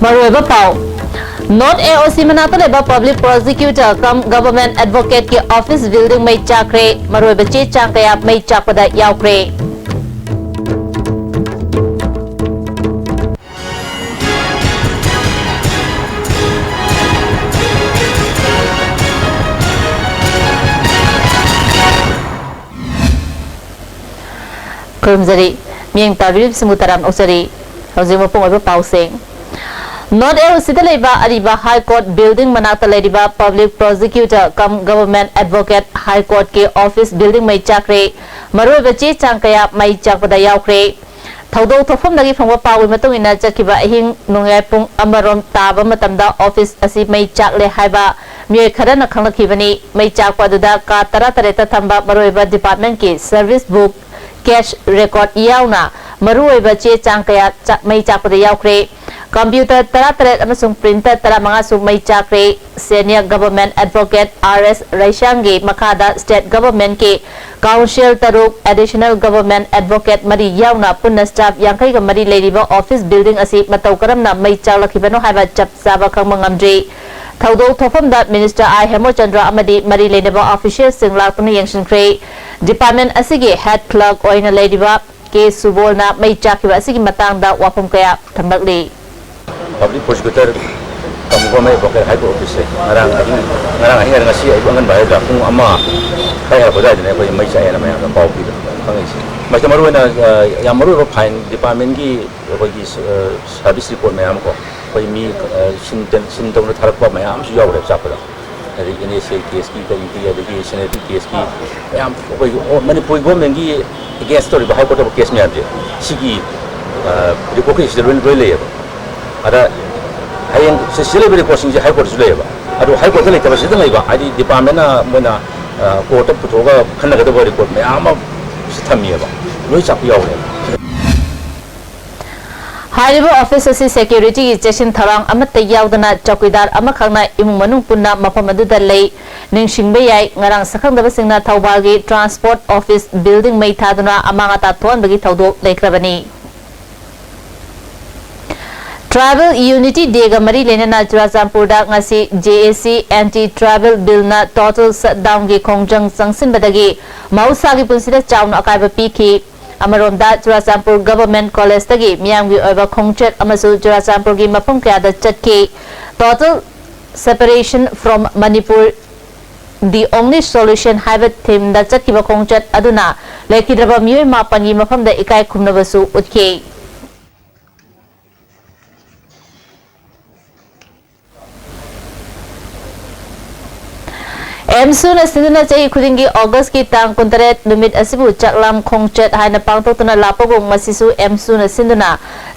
मरुएबा पाव north AOC मनाता लेबा public prosecutor कम government advocate के ऑफिस बिल्डिंग में चाकरे मरुएबा चे चाकया में चाकपदा यावक्रे कर्मजरी मियंग ताबिब समुतराम ओसरी हौजिंग मपुंग ओइबा पावसें नॉर्थ AOC लेबा अरिबा हाई कोर्ट बिल्डिंग मनाता लेरिबा पब्लिक प्रोसिक्यूटर कम गवर्नमेंट एडवोकेट हाई कोर्ट के ऑफिस बिल्डिंग में चाकरे मरुएबा चे चांकया मई चाकपदा यावक्रे थौदो थोफमदगी फंगवा पावी मतुंग इना चकिबा अहिंग नोंगाय पुंग अमरोम ताबा मतमदा ऑफिस असि मई चाकले हाइबा मिय खरना खंगखिबनी मई चाकपा दुदा का तरा तरेता थंबा मरुएबा डिपार्टमेंट के सर्विस बुक कैश रिकॉर्ड यावना मरुएबा चे चांकया मई चाकपदा यावक्रे कंप्यूटर तरा तरेत अमसुंग प्रिंटर तरा मंगा सु मई चाकरे सीनियर गवर्नमेंट एडवोकेट RS रैशांगी मखादा स्टेट गवर्नमेंट के काउंसिल तरुक एडिशनल गवर्नमेंट एडवोकेट मरी यावना पुन्ना स्टाफ यांखै ग मरी लेरिबा ऑफिस बिल्डिंग असि मतौ करमना मई चालखिबनो हाइबा चप चाबा खंगमंगमद्री थौदो थोफमदा मिनिस्टर आई हेमोचंद्र अमदी मरी लेनेबा ऑफिशियल सिंग लाक्तुनि यंगसिनख्रे डिपार्टमेंट असिगे हेड क्लर्क ओइना लेरिबा के सुबोलना मई चाखिबा असिगी मतंगदा वाफम कया थमलक्ली पब्लिक प्रोसिक्यूटर कम में एडवोकेट हाई कोर्ट ऑफिस से ngarang ahi ngasi ai bangan bahai da pung ama kai ha bodai ne koi mai chai na ma paw pi kangai si mai tamaru na ya maru ro fine department gi koi gi service report ma am ko koi mi sin tong na tharak pa ma am su yaw re cha pa da ri ne se case ki kai ki ya gi senate case ki am koi mani poi government gi against story bahai court case me ade sigi report ki se ren le ada hayang celebrity posting je high court zule ba adu high court le tabasi dang ba adi department na mona court putoga khanna ga do report me ama sithami ba loi chap yaw le हाइरिबो office असि security की चेसिन थरांग अमत यावदना चौकीदार अमा खंगना इमुंग मनुंग पुन्ना मफम अदुदा लै निंगसिंगबे याय ngarang sakhangdaba singna thawbalgi transport office building मै थादुना अमांगाता थोनबगी थौदो लेख्रबनी ट्राइबल यूनिटी डे गा मरी लेना चुराचांपुरदा ngasi JAC anti tribal bill ना टोटल शटडाउन की खोंजंग संगसिनबदगी मौसागी पुनसिदा चाउन अकाइबा पीखी अमरोमदा चुराचांपुर गवर्नमेंट कॉलेज तगी मियांगी ओइबा खोंचेट अमसु चुराचांपुर की मफम कयादा चटके total separation from Manipur the only solution हाइबा थीम दा चटकीबा खोंचेट अदुना लेखिद्रबा मियोय मापनगी मफमदा इकाय खुमनबसु उतखे एमसून सिंधुना चही खुदिंगी अगस्त की तांग कुंतरेत नुमित असिबु चकलाम खोंचेत हाइना पांगथोक्तुना लापगों मसिसु एमसून सिंधुना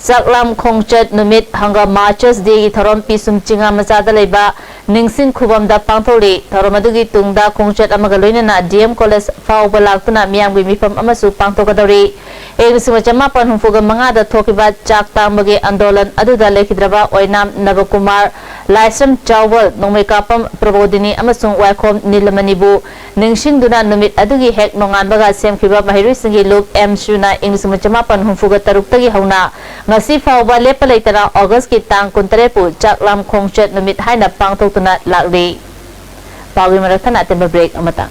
चकलाम खोंचेत नुमित हंगा मार्चर्स डे की थरोम पिसुम चिंगा मचादा लेबा निंगसिन खुबमदा पांगथोली थरोम अदुगी तुंगदा खोंचेत अमगा लोइनना DM कॉलेज फाउबा लाक्तुना मियांगी मिफम अमसु पांगथोकदौरी एगसिम चमापन हुंफुगा मंगादा थोकिबा चाक तांबगे आंदोलन अदुदा लेखिद्रबा ओइनाम नवकुमार लाइसम चावल नोंमेकापम प्रबोधिनी अमसुंग वाइखोम नीलमणिबु निंगसिंगदुना नुमित अदुगी हेक नोंगानबगा सेमखिबा महिरुइसिंगी लुक एमसुना इंग्लिसम चमापन हुंफुगा तरुक्तगी हौना ngasi फाउबा लेपा लेतना अगस्त की तांग कुंतरेपु चाकलाम खोंचेत नुमित हाइना पांगथोक्तुना लाक्ली पाउगी मरथना तेम break अमता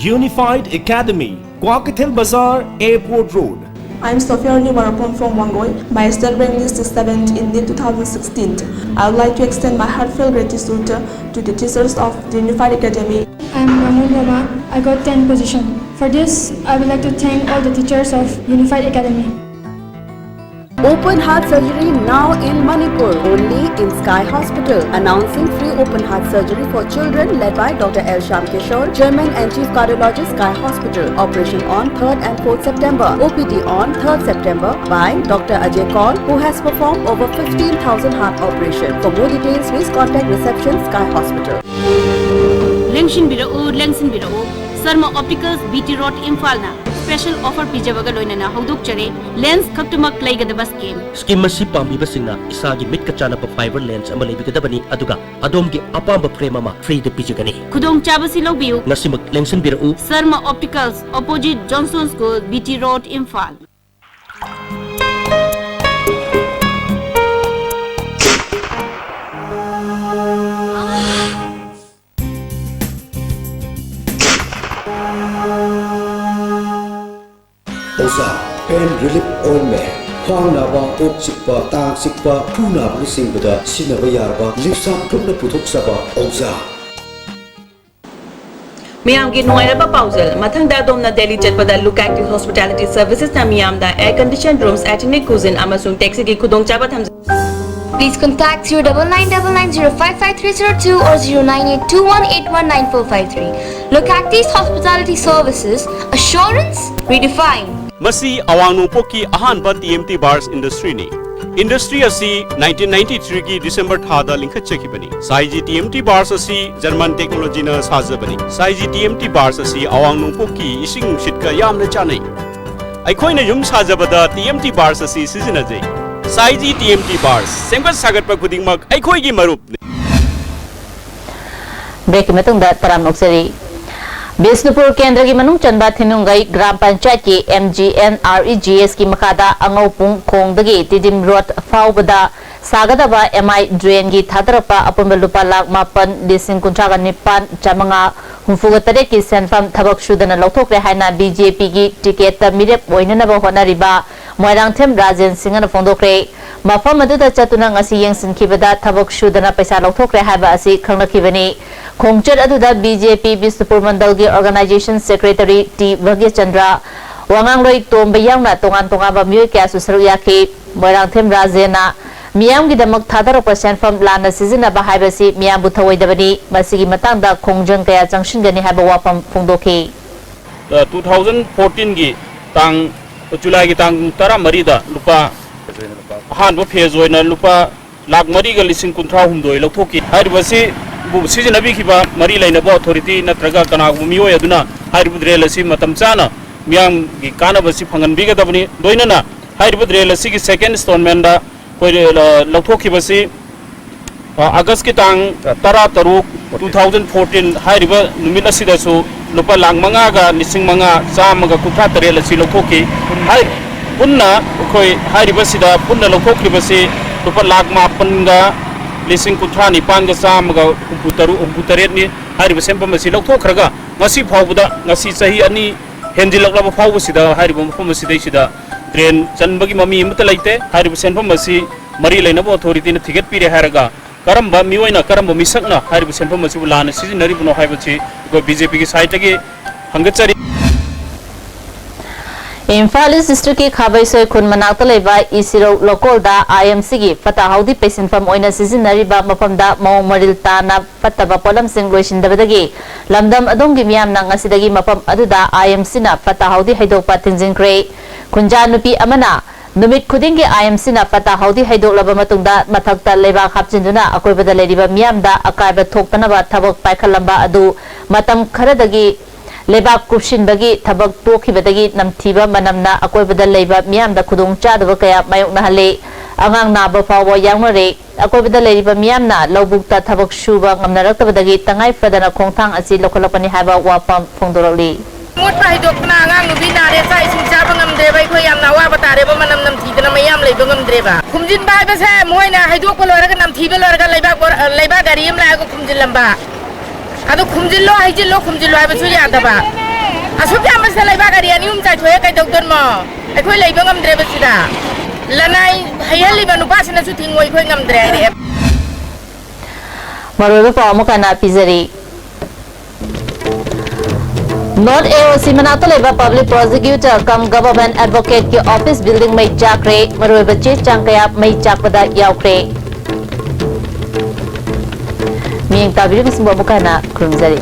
Unified Academy, Kwakathil Bazaar, Airport Road. I am Sophia Marapon from Wangoy. My state rank list is 7th in the 2016. I would like to extend my heartfelt gratitude to the teachers of the Unified Academy. I am Ramun Roma. I got 10th position. For this, I would like to thank all the teachers of Unified Academy. Open heart surgery now in Manipur, only in Sky Hospital. Announcing free open heart surgery for children led by Dr. L. Sham Kishore, Chairman and Chief Cardiologist, Sky Hospital. Operation on 3rd and 4th September. OPD on 3rd September by Dr. Ajay Kaul, who has performed over 15,000 heart operations. For more details, please contact reception Sky Hospital. Lengshin Birao, Sarma Opticals, BT Road, Imphal na. Special offer पीजबगा लोइनना हौदोकचरे lens खक्तमक लेगदबा scheme मसी पांबिबसिंगना इसागी मिट का चानप फाइबर लेंस अमा लेबिगदबनी अदुगा अदोमगी अपांब फ्रेम अमा फ्री दे पिजगनी खुदोंग चाबसी लौबियु नसिमक लेंसन बिरउ Sharma Opticals opposite Johnson School BT Road Imphal Oza Pain Relief Ointment Khwang naba ok sikpa tang sikpa phu naba singbada sinaba yarba lipsam thukna puthok saba Oza Miyam ki nuairaba pausal mathangda domna Delhi chatpada Look Active Hospitality Services na miyam da air conditioned rooms ethnic cuisine amasung taxi ki khudongchaba tham Please contact 0999055302 or 098218195453. Look Active Hospitality Services, assurance redefined. Masi awangnu poki ahanba TMT bars industry ni. Industry asi 1993 ki December thada linkhatchakibani. Saiji TMT bars asi German technology na sajabani. Saiji TMT bars asi awangnu poki ising shitka yamna chanai. Aikhoina yum sajabada TMT bars asi sizinajai. Saiji TMT bars sengbat sagat pa khudingmak aikhoi gi marup ni. Break matungda taram noksari Bisnupur Kendra ki manung chanba thinungai Gram Panchayat ki MGNREGS ki makada angopung khongdagi Tidim Road faubada sagadaba MI drain gi thadarapa apunba lupa lak mapan lising kuntraga nipan chamanga humfuga tare ki senfam thabak shudana lokthokre haina BJP ki ticket mirep oinanaba honariba Moirang Them Rajan Singh Fondokre Mafam Aduda Chatuna ngasi yengsinkibada thabak shudana paisa lokthokre haiba asi khangnakibani Khongchat aduda BJP Bisnupur Mandal gi Organization Secretary T Bhagya Chandra Wangangloi Tomba yangna tongan tongaba myoy kya su saru yake Moirang Them Rajana Miyam gi damak thadarapa senfam lana sizinaba haibasi miyam bu thawaidabani masigi matangda khongjang kaya changsingani haiba wapam phongdoki 2014 gi tang July ki tang tara marida lupa han bo phase oina lupa lak mari ga lising kunthra humdoi lokhoki haibasi bu sijinabi khiba mari laina bo authority natraga kana miyo aduna haibu drel asi matam chana miyam gi kana basi phangan biga dabani doina na haibu drel asi ki second installment da koi lokhoki basi August ki tang tara taruk 2014 haibu numit asida su lupa lang manga ga lising manga chamaga kunthra tarel asi lokhoki hai punna koi haibu sida punna lokhoki basi lupa lak ma panga lising kunthra ni panga chamaga umputaret ni haibu sempam asi lokhokraga ngasi phawbuda ngasi chahi ani hendilaklaba phawbu sida haibu mafam sida sida train chanbagi mami imta laite haibu senpam asi mari lainabo authority na ticket pire haraga karamba miyoina karamba misakna haibu senpam asi bulana sizinari buno haibuchi go BJP ki site gi hangachari Imphal District ki Khabaisoi khun manakta leba Isiro Local da IMC gi fata haudi patient fam oina sizinari ba mafam da mawng maril tana fataba polam sing loisindabadagi lamdam adongi miyam na ngasidagi mafam aduda IMC na fata haudi haidokpa tinjingkre khunja nupi amana numit khudingi IMC na fata haudi haidoklaba matungda mathakta leba khapchinduna akoibada leriba miyam da akaiba thoktanaba thabak paikhalamba adu matam kharadagi Lebak Kupshin bagi thabak tokibadagi namthiba manamna akoibada leiba miyamda khudong chadaba kaya mayokna hale angang naba fawa yangmare akoibada leiba miyamna lawbukta thabak shuba ngamnaraktabadagi tangai fadana khongthang asi lokholapani haiba wapam phongdorali Mut pa hidokna angang nubi nare sa ising chaba ngamdre bai khoi yamna wa batare ba manam namthidana mayam leiba ngamdre ba khumjin ba ba sa moina haidok ko lora ga namthiba lora ga leiba gari yam la ko khumjin lamba Ado khumjillo haijillo khumjillo ai basu ya daba asuk ya masala iba gari ani chai thoya kai doktor mo akhoi leiba ngamdre basida lanai hayali banu pasina su thingoi khoi ngamdre re Maroba pawmo kana pizari North AOC manakta leba public prosecutor cum government advocate ki office building mai chakre maroba che changkaya mai chakpada yaukre Miyang tabi rin sa buka na krumzari.